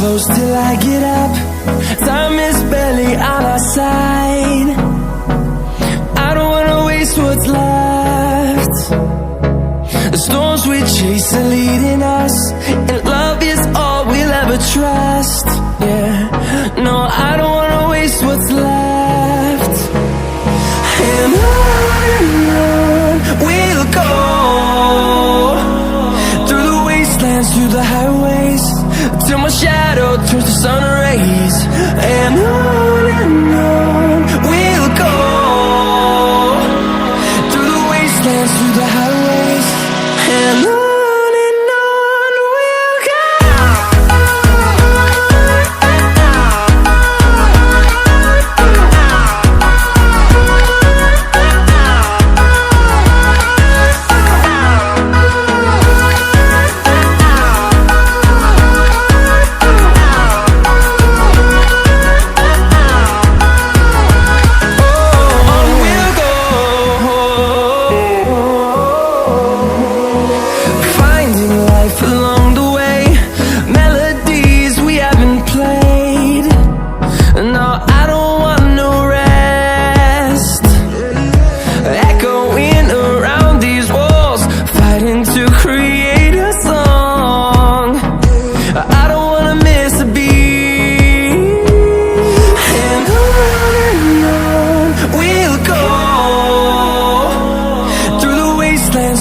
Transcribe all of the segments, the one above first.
close till I get up. Time is barely on our side. I don't wanna waste what's left. The storms we chase are leading us, and love is all we'll ever trust. Yeah, no, I don't wanna waste what's left. And on we'll go, through the wastelands, through the highways, till my shadow turns to sun rays. And on we'll go, through the wastelands, through the highways, and on we'll go.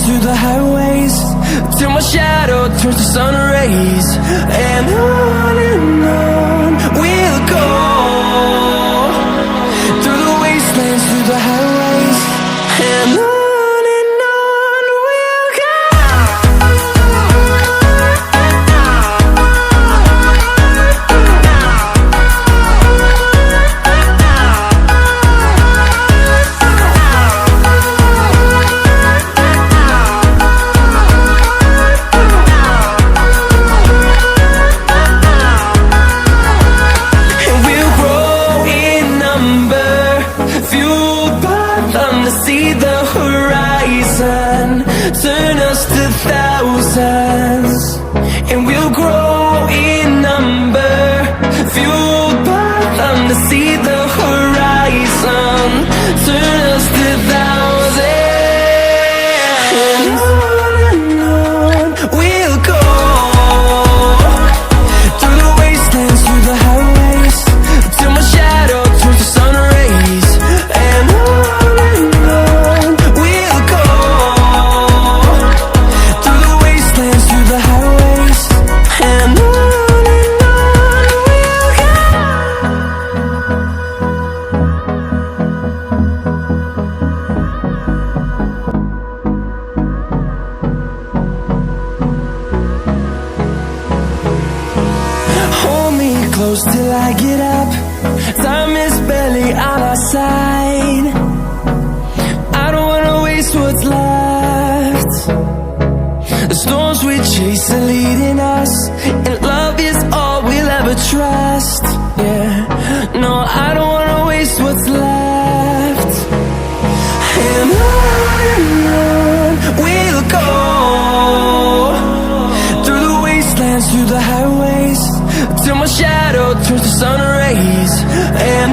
Through the highways, till my shadow turns to sun rays. And on we'll go, through the wastelands, through the highways, and on we'll go. See the horizon, turn us to thousands, and we'll grow in number, fueled by them to see the horizon, turn us to thousands. And on we'll go, through the wastelands, through the highways, till my shadow turns to sun rays. And close till I get up. Time is barely on our side. I don't wanna waste what's left. The storms we chase are leading us, and love is all we'll ever trust. Yeah, no, I don't wanna waste what's left. And on we'll go, through the wastelands, through the highways, till my shadow turns to sun rays. And